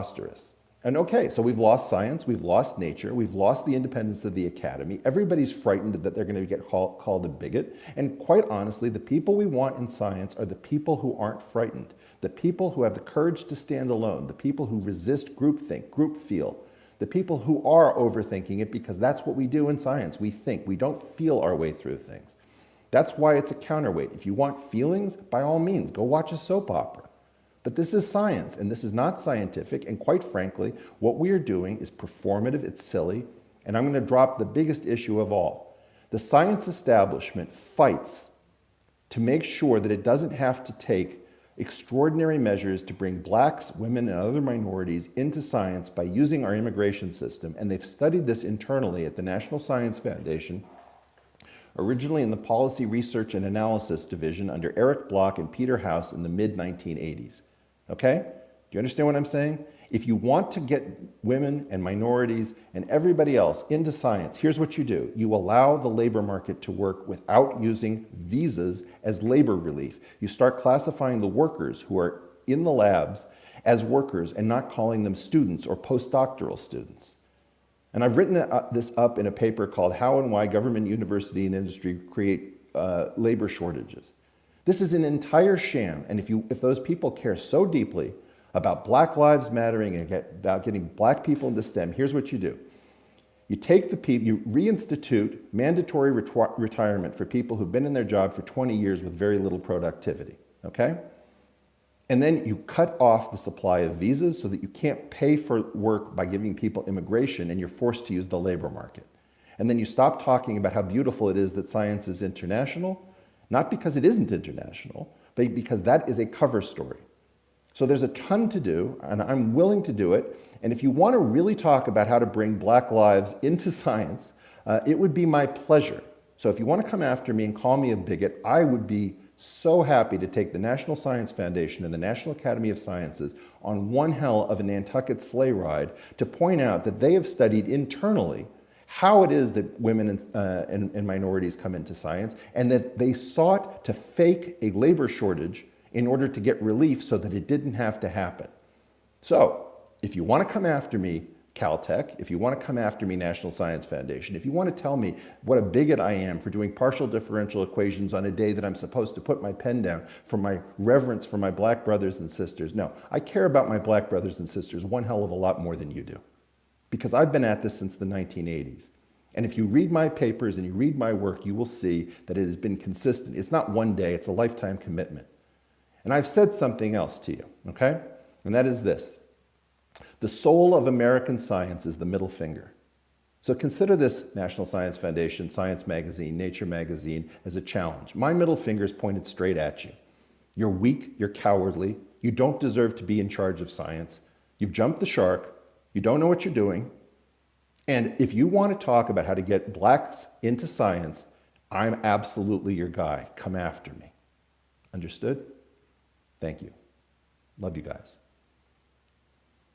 preposterous. And okay, so we've lost science, we've lost nature, we've lost the independence of the academy. Everybody's frightened that they're going to get called a bigot. And quite honestly, the people we want in science are the people who aren't frightened, the people who have the courage to stand alone, the people who resist groupthink, group feel, the people who are overthinking it, because that's what we do in science. We think, we don't feel our way through things. That's why it's a counterweight. If you want feelings, by all means, go watch a soap opera. But this is science, and this is not scientific, and quite frankly, what we are doing is performative, it's silly, and I'm going to drop the biggest issue of all. The science establishment fights to make sure that it doesn't have to take extraordinary measures to bring blacks, women, and other minorities into science by using our immigration system, and they've studied this internally at the National Science Foundation, originally in the Policy Research and Analysis Division under Eric Bloch and Peter House in the mid-1980s. Okay? Do you understand what I'm saying? If you want to get women and minorities and everybody else into science, here's what you do. You allow the labor market to work without using visas as labor relief. You start classifying the workers who are in the labs as workers and not calling them students or postdoctoral students. And I've written this up in a paper called How and Why Government, University, and Industry Create Labor Shortages. This is an entire sham, and if those people care so deeply about Black Lives Mattering and about getting black people into STEM, here's what you do. You take the people, you reinstitute mandatory retirement for people who've been in their job for 20 years with very little productivity, okay? And then you cut off the supply of visas so that you can't pay for work by giving people immigration, and you're forced to use the labor market. And then you stop talking about how beautiful it is that science is international, not because it isn't international, but because that is a cover story. So there's a ton to do, and I'm willing to do it. And if you want to really talk about how to bring black lives into science, it would be my pleasure. So if you want to come after me and call me a bigot, I would be so happy to take the National Science Foundation and the National Academy of Sciences on one hell of a Nantucket sleigh ride to point out that they have studied internally how it is that women and minorities come into science, and that they sought to fake a labor shortage in order to get relief so that it didn't have to happen. So, if you want to come after me, Caltech, if you want to come after me, National Science Foundation, if you want to tell me what a bigot I am for doing partial differential equations on a day that I'm supposed to put my pen down for my reverence for my black brothers and sisters, no, I care about my black brothers and sisters one hell of a lot more than you do. Because I've been at this since the 1980s. And if you read my papers and you read my work, you will see that it has been consistent. It's not one day, it's a lifetime commitment. And I've said something else to you, okay? And that is this. The soul of American science is the middle finger. So consider this National Science Foundation, Science Magazine, Nature Magazine as a challenge. My middle finger is pointed straight at you. You're weak, you're cowardly, you don't deserve to be in charge of science. You've jumped the shark, you don't know what you're doing. And if you want to talk about how to get blacks into science, I'm absolutely your guy. Come after me. Understood? Thank you. Love you guys.